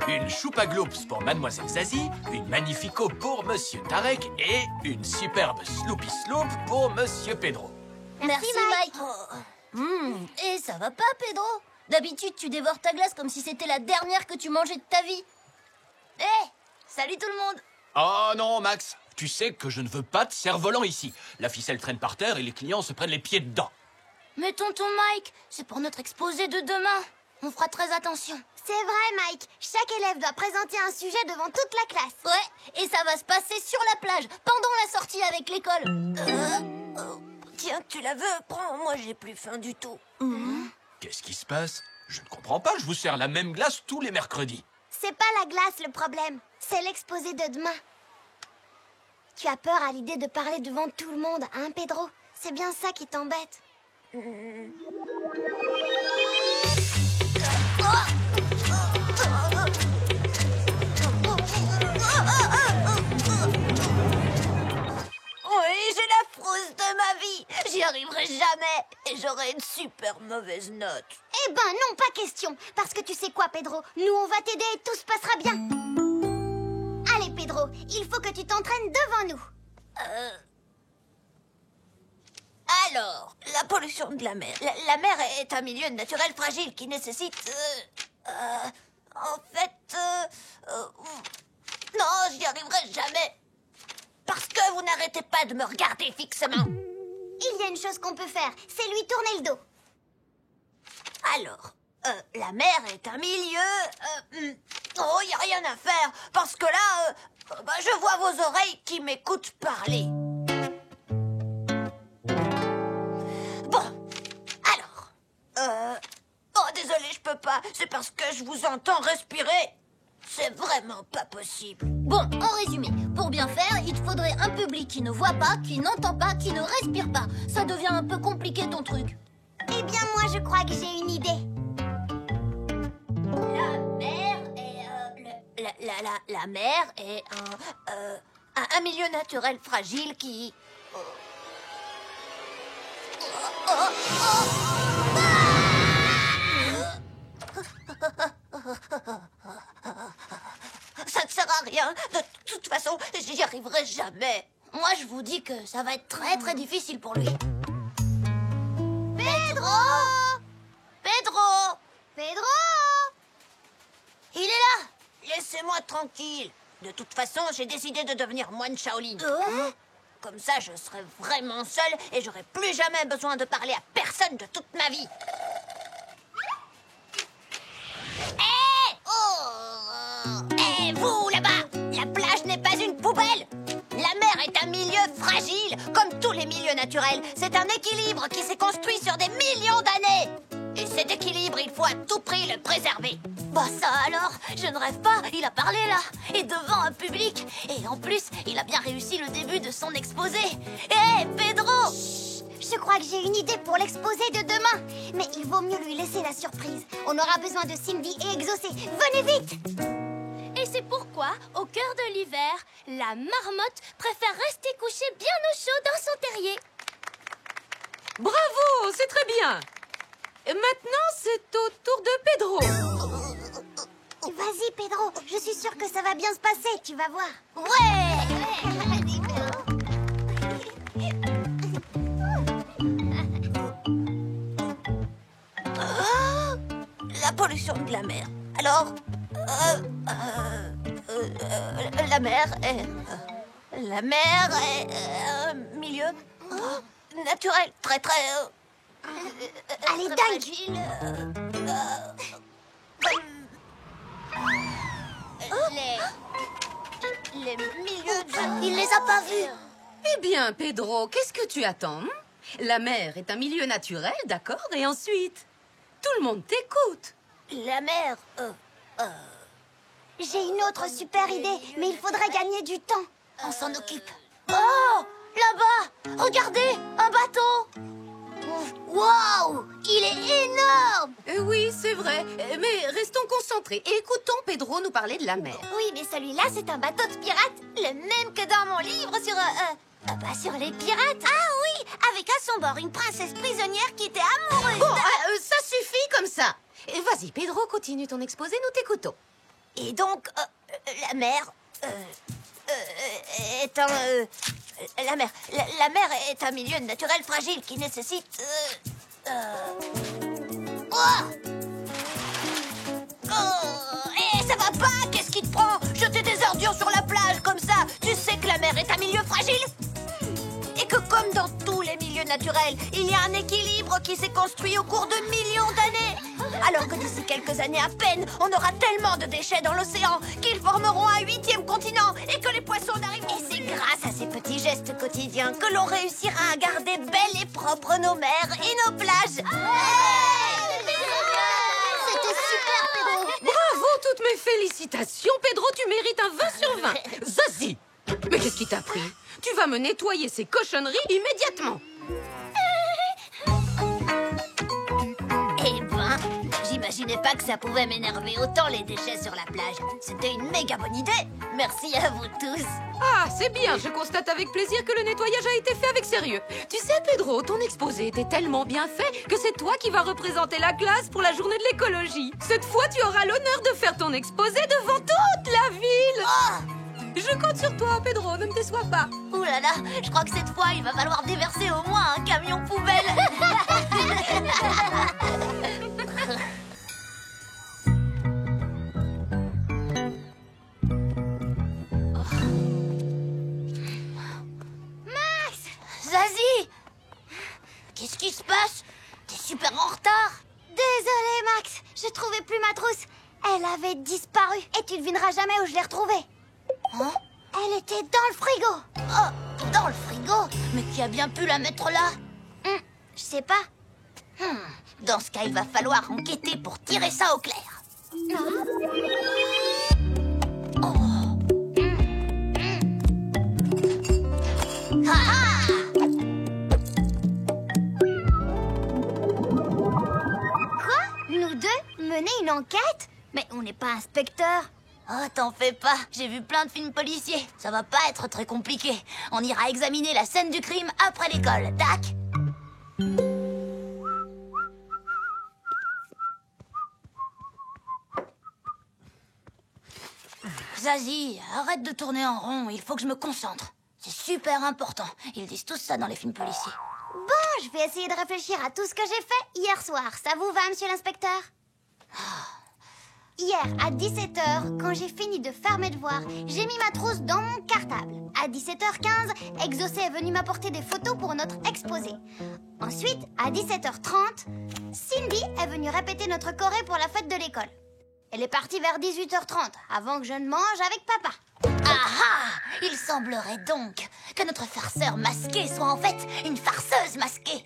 une choupa gloops pour Mademoiselle Zazie, une magnifico pour Monsieur Tarek et une superbe Sloopy Sloop pour Monsieur Pedro. Merci Mike. Et ça va pas, Pedro? D'habitude, tu dévores ta glace comme si c'était la dernière que tu mangeais de ta vie. Hé, salut tout le monde. Oh non, Max, tu sais que je ne veux pas de cerf-volant ici. La ficelle traîne par terre et les clients se prennent les pieds dedans. Mais tonton Mike, c'est pour notre exposé de demain. On fera très attention. C'est vrai, Mike. Chaque élève doit présenter un sujet devant toute la classe. Ouais, et ça va se passer sur la plage, pendant la sortie avec l'école. Tiens, tu la veux? Prends, moi j'ai plus faim du tout. Qu'est-ce qui se passe? Je ne comprends pas, je vous sers la même glace tous les mercredis. C'est pas la glace le problème, c'est l'exposé de demain. Tu as peur à l'idée de parler devant tout le monde, hein, Pedro? C'est bien ça qui t'embête. Oui, j'ai la frousse de ma vie. J'y arriverai jamais et j'aurai une super mauvaise note. Eh ben non, pas question. Parce que tu sais quoi, Pedro? Nous, on va t'aider et tout se passera bien. Allez, Pedro, il faut que tu t'entraînes devant nous. Alors, la pollution de la mer. La mer est un milieu naturel fragile qui nécessite... non, j'y arriverai jamais. Parce que vous n'arrêtez pas de me regarder fixement. Il y a une chose qu'on peut faire, c'est lui tourner le dos. Alors, la mer est un milieu... oh, il n'y a rien à faire. Parce que là, je vois vos oreilles qui m'écoutent parler. Bon, alors... oh, désolé, je peux pas. C'est parce que je vous entends respirer. C'est vraiment pas possible. Bon, en résumé, pour bien faire, il te faudrait un public qui ne voit pas, qui n'entend pas, qui ne respire pas. Ça devient un peu compliqué ton truc. Eh bien, moi, je crois que j'ai une idée. La mer est... la mer est un milieu naturel fragile qui... Ça ne sert à rien. De toute façon, j'y arriverai jamais. Moi, je vous dis que ça va être très très difficile pour lui. Pedro! Pedro! Pedro! Il est là! Laissez-moi tranquille. De toute façon, j'ai décidé de devenir moine Shaolin. Comme ça, je serai vraiment seule et j'aurai plus jamais besoin de parler à personne de toute ma vie. Hé, vous, là-bas! La plage n'est pas une poubelle! La mer est un milieu fragile, comme tous les milieux naturels. C'est un équilibre qui s'est construit sur des millions d'années. Et cet équilibre, il faut à tout prix le préserver. Bah ça alors, je ne rêve pas, il a parlé là, et devant un public. Et en plus, il a bien réussi le début de son exposé. Hé, Pedro! Je crois que j'ai une idée pour l'exposé de demain. Mais il vaut mieux lui laisser la surprise. On aura besoin de Cindy et Exaucé. Venez vite! Et c'est pourquoi, au cœur de l'hiver, la marmotte préfère rester couchée bien au chaud dans son terrier. Bravo, c'est très bien. Et maintenant, c'est au tour de Pedro. Vas-y, Pedro. Je suis sûre que ça va bien se passer, tu vas voir. La pollution de la mer. Alors, la mer est un milieu naturel, très très... Allez, dingue! Les milieux de... Il les a pas vus. Eh bien, Pedro, qu'est-ce que tu attends? La mer est un milieu naturel, d'accord? Et ensuite, tout le monde t'écoute. La mer... J'ai une autre super idée, mais il faudrait gagner du temps. On s'en occupe. Oh, là-bas, regardez, un bateau. Waouh, il est énorme. Oui, c'est vrai. Mais restons concentrés et écoutons Pedro nous parler de la mer. Oui, mais celui-là, c'est un bateau de pirates, le même que dans mon livre sur... sur les pirates. Ah oui, avec à son bord une princesse prisonnière qui était amoureuse. Bon, ça suffit comme ça. Vas-y, Pedro, continue ton exposé, nous t'écoutons. Et donc, la mer est un... la mer est un milieu naturel fragile qui nécessite... ça va pas? Qu'est-ce qui te prend? Jeter des ordures sur la plage comme ça, tu sais que la mer est un milieu fragile? Et que comme dans tous les milieux naturels, il y a un équilibre qui s'est construit au cours de millions d'années. Alors que d'ici quelques années à peine, on aura tellement de déchets dans l'océan qu'ils formeront un 8e continent et que les poissons n'arriveront. Et c'est grâce à ces petits gestes quotidiens que l'on réussira à garder belles et propres nos mers et nos plages. C'était super, Pedro. Bravo, toutes mes félicitations. Pedro, tu mérites un 20 sur 20. Zazie, mais qu'est-ce qui t'a pris? Tu vas me nettoyer ces cochonneries immédiatement. Eh ben, j'imaginais pas que ça pouvait m'énerver autant les déchets sur la plage. C'était une méga bonne idée. Merci à vous tous. Ah, c'est bien. Je constate avec plaisir que le nettoyage a été fait avec sérieux. Tu sais, Pedro, ton exposé était tellement bien fait que c'est toi qui vas représenter la classe pour la journée de l'écologie. Cette fois, tu auras l'honneur de faire ton exposé devant toute la ville. Oh! Je compte sur toi, Pedro, ne me déçois pas. Ouh là là, je crois que cette fois, il va falloir déverser au moins un camion poubelle. Max! Zazie! Qu'est-ce qui se passe? T'es super en retard. Désolée, Max. Je trouvais plus ma trousse. Elle avait disparu. Et tu devineras jamais où je l'ai retrouvée. Hein? Elle était dans le frigo. Oh, dans le frigo? Mais qui a bien pu la mettre là? Je sais pas. Dans ce cas, il va falloir enquêter pour tirer ça au clair. Nous deux, mener une enquête? Mais on n'est pas inspecteur. Oh, t'en fais pas, j'ai vu plein de films policiers. Ça va pas être très compliqué. On ira examiner la scène du crime après l'école, tac? Zazie, arrête de tourner en rond, il faut que je me concentre. C'est super important, ils disent tous ça dans les films policiers. Bon, je vais essayer de réfléchir à tout ce que j'ai fait hier soir. Ça vous va, monsieur l'inspecteur? Hier, à 17h, quand j'ai fini de faire mes devoirs, j'ai mis ma trousse dans mon cartable. À 17h15, Exaucé est venu m'apporter des photos pour notre exposé. Ensuite, à 17h30, Cindy est venue répéter notre choré pour la fête de l'école. Elle est partie vers 18h30, avant que je ne mange avec papa. Ah! Il semblerait donc que notre farceur masqué soit en fait une farceuse masquée.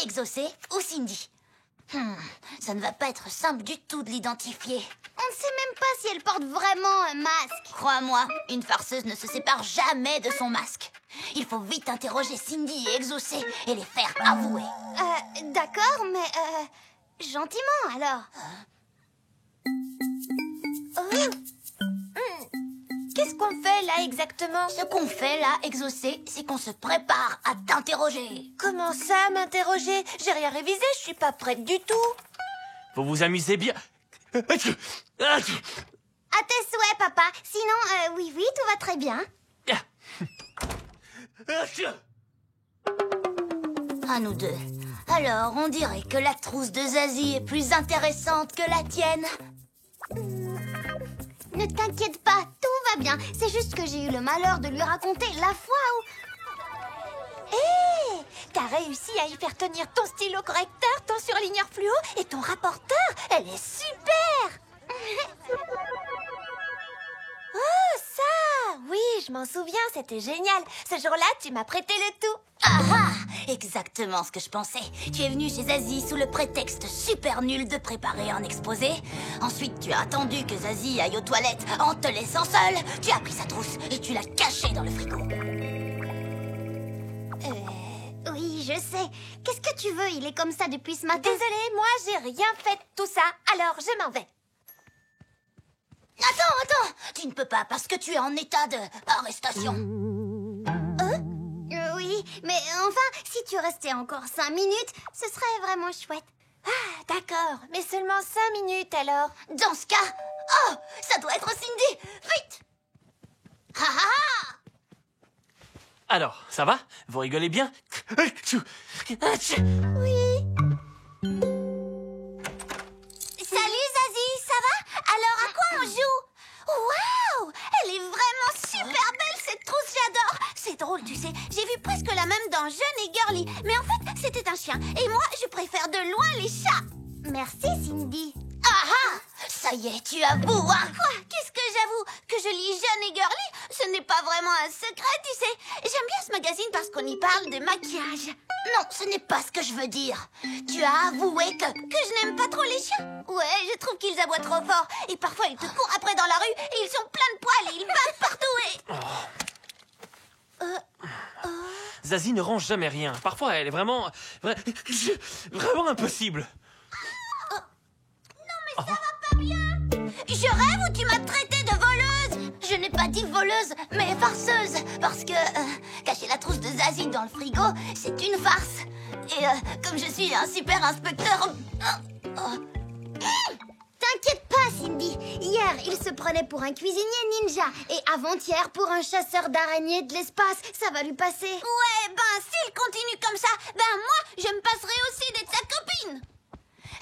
Exaucé ou Cindy? Ça ne va pas être simple du tout de l'identifier. On ne sait même pas si elle porte vraiment un masque. Crois-moi, une farceuse ne se sépare jamais de son masque. Il faut vite interroger Cindy et Exaucé et les faire avouer. D'accord, mais gentiment alors. Qu'est-ce qu'on fait là exactement? Ce qu'on fait là, Exaucé, c'est qu'on se prépare à t'interroger. Comment ça, m'interroger? J'ai rien révisé, je suis pas prête du tout. Vous vous amusez bien. À tes souhaits, papa. Sinon, oui, tout va très bien. À nous deux. Alors, on dirait que la trousse de Zazie est plus intéressante que la tienne. Ne t'inquiète pas, tout va bien. C'est juste que j'ai eu le malheur de lui raconter la fois où... Hé! T'as réussi à y faire tenir ton stylo correcteur, ton surligneur fluo et ton rapporteur. Elle est super! Oh, ça! Oui, je m'en souviens, c'était génial. Ce jour-là, tu m'as prêté le tout. Ah ah! Exactement ce que je pensais. Tu es venu chez Zazie sous le prétexte super nul de préparer un exposé. Ensuite, tu as attendu que Zazie aille aux toilettes en te laissant seule. Tu as pris sa trousse et tu l'as cachée dans le frigo. Oui, je sais. Qu'est-ce que tu veux? Il est comme ça depuis ce matin. Désolée, moi, j'ai rien fait de tout ça. Alors, je m'en vais. Attends! Tu ne peux pas parce que tu es en état d'arrestation. Oui, mais enfin, si tu restais encore 5 minutes, ce serait vraiment chouette. Ah, d'accord, mais seulement 5 minutes alors. Dans ce cas, Oh, ça doit être Cindy. Vite. Ha ha ha. Alors, ça va? Vous rigolez bien? Oui. Salut Zazie, ça va? Alors à quoi on joue? Waouh! Elle est vraiment super belle cette trousse, j'adore! C'est drôle, tu sais, j'ai vu presque la même dans Jeune et Girly, mais en fait c'était un chien, et moi je préfère de loin les chats! Merci Cindy! Ah ah. Ça y est, tu avoues, hein? Quoi? Qu'est-ce que j'avoue? Que je lis Jeune et Girly? Ce n'est pas vraiment un secret, tu sais. J'aime bien ce magazine parce qu'on y parle de maquillage. Non, ce n'est pas ce que je veux dire. Tu as avoué que... Que je n'aime pas trop les chiens? Ouais, je trouve qu'ils aboient trop fort. Et parfois ils te courent après dans la rue et ils sont pleins de poils et ils bavent partout et... Zazie ne range jamais rien. Parfois, elle est vraiment impossible. Je rêve ou tu m'as traité de voleuse? Je n'ai pas dit voleuse, mais farceuse. Parce que cacher la trousse de Zazie dans le frigo, c'est une farce. Et comme je suis un super inspecteur... T'inquiète pas, Cindy. Hier, il se prenait pour un cuisinier ninja. Et avant-hier, pour un chasseur d'araignées de l'espace. Ça va lui passer. Ouais, ben, s'il continue comme ça, ben moi, je me passerai aussi d'être sa copine.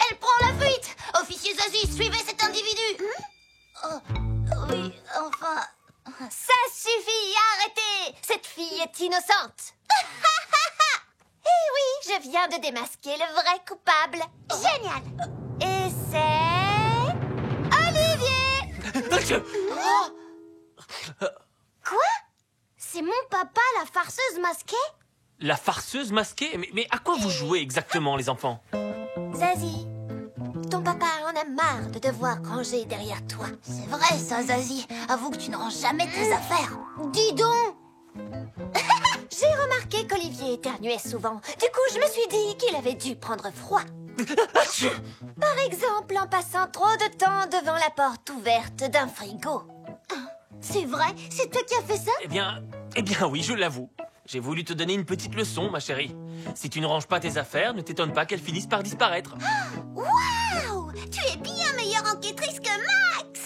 Elle prend la fuite. Officier Zazie, suivez cet individu. Oui, enfin... Ça suffit, arrêtez. Cette fille est innocente. Eh oui, je viens de démasquer le vrai coupable. Génial. Et c'est... Olivier. Quoi? C'est mon papa, la farceuse masquée? La farceuse masquée? Mais à quoi vous jouez exactement, les enfants? Zazie, ton papa en a marre de devoir ranger derrière toi. C'est vrai ça, Zazie. Avoue que tu ne ranges jamais tes affaires. Dis donc. J'ai remarqué qu'Olivier éternuait souvent. Du coup, je me suis dit qu'il avait dû prendre froid. Par exemple, en passant trop de temps devant la porte ouverte d'un frigo. C'est vrai? C'est toi qui as fait ça? Eh bien oui, je l'avoue. J'ai voulu te donner une petite leçon, ma chérie. Si tu ne ranges pas tes affaires, ne t'étonne pas qu'elles finissent par disparaître. Waouh! Tu es bien meilleure enquêtrice que Max!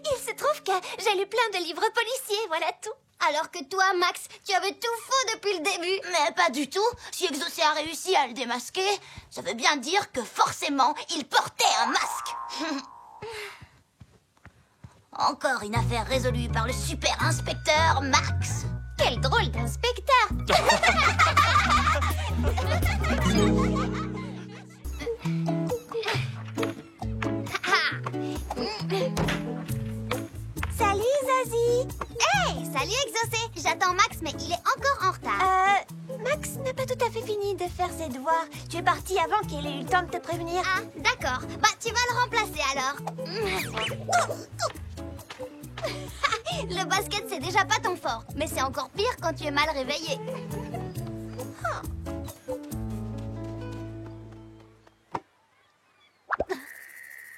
Il se trouve que j'ai lu plein de livres policiers, voilà tout. Alors que toi, Max, tu avais tout faux depuis le début. Mais pas du tout. Si Exocé a réussi à le démasquer, ça veut bien dire que forcément, il portait un masque. Encore une affaire résolue par le super inspecteur Max. Quel drôle d'inspecteur! Salut Zazie! Hey, salut Exocé! J'attends Max, mais il est encore en retard. Max n'a pas tout à fait fini de faire ses devoirs. Tu es parti avant qu'il ait eu le temps de te prévenir. Ah, d'accord. Bah, tu vas le remplacer alors. Le basket, c'est déjà pas ton fort. Mais c'est encore pire quand tu es mal réveillé.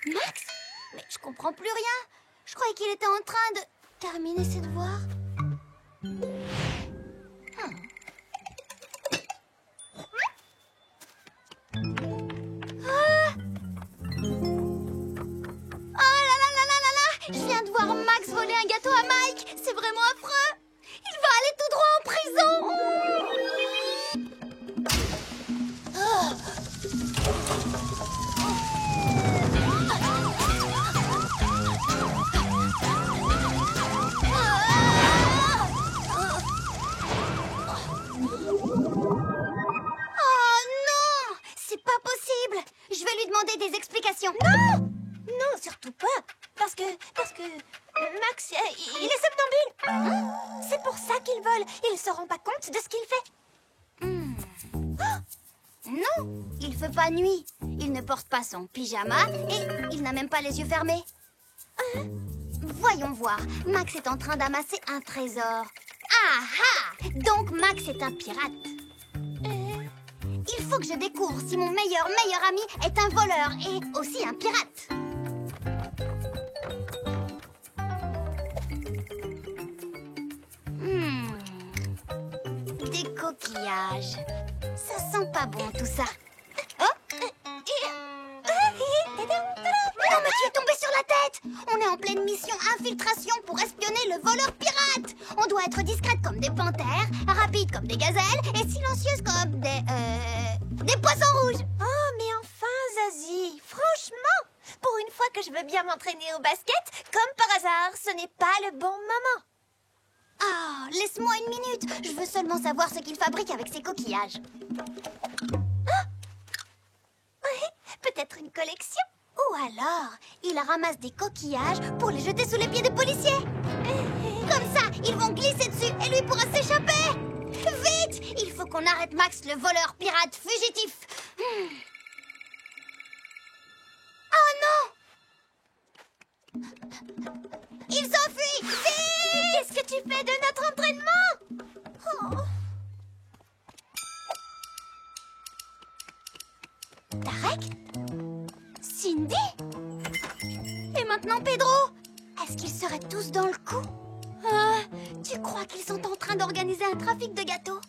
Max? Mais je comprends plus rien. Je croyais qu'il était en train de terminer ses devoirs. Je viens de voir Max voler un gâteau à Mike. C'est vraiment affreux. Il va aller tout droit en prison. Oh non! C'est pas possible. Je vais lui demander des explications. Non! Non, surtout pas. Parce que Max, il est somnambule. C'est pour ça qu'il vole. Il ne se rend pas compte de ce qu'il fait. Oh, non, il fait pas nuit. Il ne porte pas son pyjama et il n'a même pas les yeux fermés. Voyons voir. Max est en train d'amasser un trésor. Ah ah! Donc Max est un pirate. Il faut que je découvre si mon meilleur ami est un voleur et aussi un pirate. Des coquillages. Ça sent pas bon tout ça. Oh! Non mais tu es tombé sur la tête! On est en une mission infiltration pour espionner le voleur pirate. On doit être discrète comme des panthères, rapide comme des gazelles et silencieuse comme des poissons rouges. Oh, mais enfin, Zazie, franchement, pour une fois que je veux bien m'entraîner au basket, comme par hasard, ce n'est pas le bon moment. Ah, laisse-moi une minute. Je veux seulement savoir ce qu'il fabrique avec ces coquillages. Oui, peut-être une collection. Ou alors, il ramasse des coquillages pour les jeter sous les pieds des policiers. Comme ça, ils vont glisser dessus et lui pourra s'échapper. Vite! Il faut qu'on arrête Max, le voleur pirate fugitif. Oh non! Il s'enfuit! Vite! Qu'est-ce que tu fais de notre entraînement? Oh. Tarek? Cindy? Et maintenant Pedro? Est-ce qu'ils seraient tous dans le coup? Tu crois qu'ils sont en train d'organiser un trafic de gâteaux?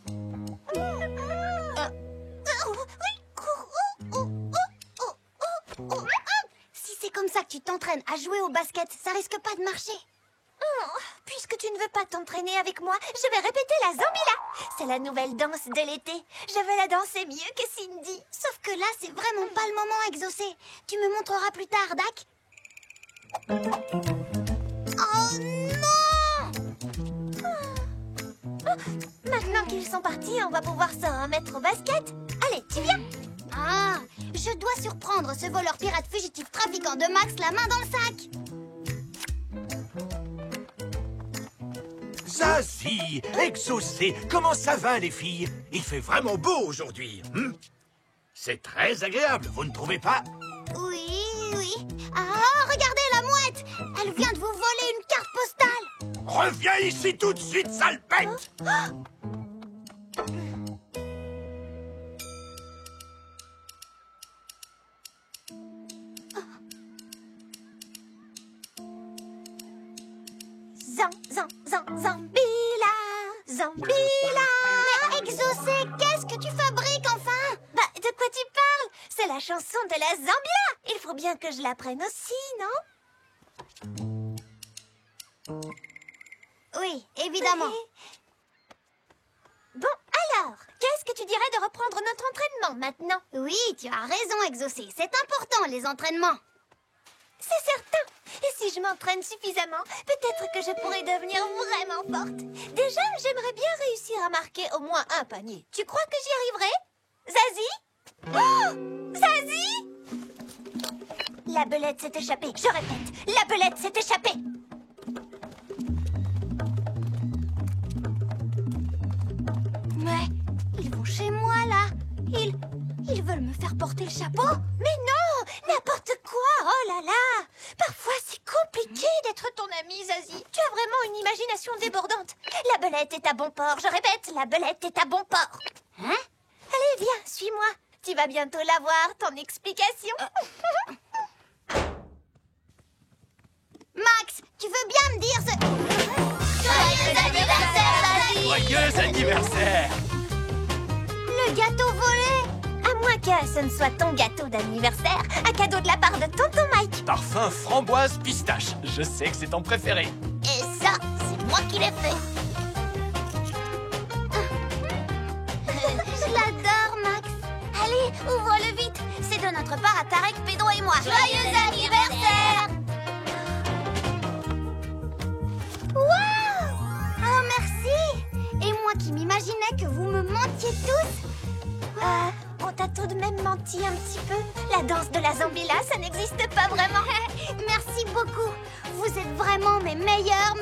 Si c'est comme ça que tu t'entraînes à jouer au basket, ça risque pas de marcher. Oh, puisque tu ne veux pas t'entraîner avec moi, je vais répéter la Zambila. C'est la nouvelle danse de l'été. Je veux la danser mieux que Cindy. Sauf que là, c'est vraiment pas le moment, Exaucé. Tu me montreras plus tard, Dak? Oh non! Maintenant qu'ils sont partis, on va pouvoir s'en remettre au basket. Allez, tu viens? Ah, je dois surprendre ce voleur pirate fugitif trafiquant de Max la main dans le sac. Zazie, Exaucé, comment ça va les filles? Il fait vraiment beau aujourd'hui. C'est très agréable, vous ne trouvez pas? Oui, oui. Ah, regardez la mouette! Elle vient de vous voler une carte postale. Reviens ici tout de suite, sale bête! Zambila, Zambila. Mais Exaucé, qu'est-ce que tu fabriques enfin? Bah, de quoi tu parles? C'est la chanson de la Zambila. Il faut bien que je l'apprenne aussi, non? Oui, évidemment. Bon, alors, qu'est-ce que tu dirais de reprendre notre entraînement maintenant? Oui, tu as raison, Exaucé. C'est important, les entraînements. C'est certain. Et si je m'entraîne suffisamment, peut-être que je pourrais devenir vraiment forte. Déjà, j'aimerais bien réussir à marquer au moins un panier. Tu crois que j'y arriverai? Zazie? Oh! Zazie? La belette s'est échappée. Je répète, la belette s'est échappée. Mais ils vont chez moi, là. Ils veulent me faire porter le chapeau. Mais non, n'importe quoi. Oh là là. Parfois, c'est compliqué d'être ton amie, Zazie. Tu as vraiment une imagination débordante. La belette est à bon port. Je répète, la belette est à bon port. Hein? Allez, viens, suis-moi. Tu vas bientôt l'avoir, ton explication. Max, tu veux bien me dire ce... Joyeux anniversaire, Zazie! Joyeux anniversaire! Le gâteau volé! À moins que ce ne soit ton gâteau d'anniversaire, un cadeau de la part de tonton Mike. Parfum framboise pistache. Je sais que c'est ton préféré. Et ça, c'est moi qui l'ai fait. Je l'adore, Max. Allez, ouvre-le vite. C'est de notre part à Tarek, Pedro et moi. Joyeux anniversaire! Waouh! Oh, merci! Et moi qui m'imaginais que vous me mentiez tous. On t'a tout de même menti un petit peu. La danse de la Zambila, ça n'existe pas vraiment. Merci beaucoup. Vous êtes vraiment mes meilleurs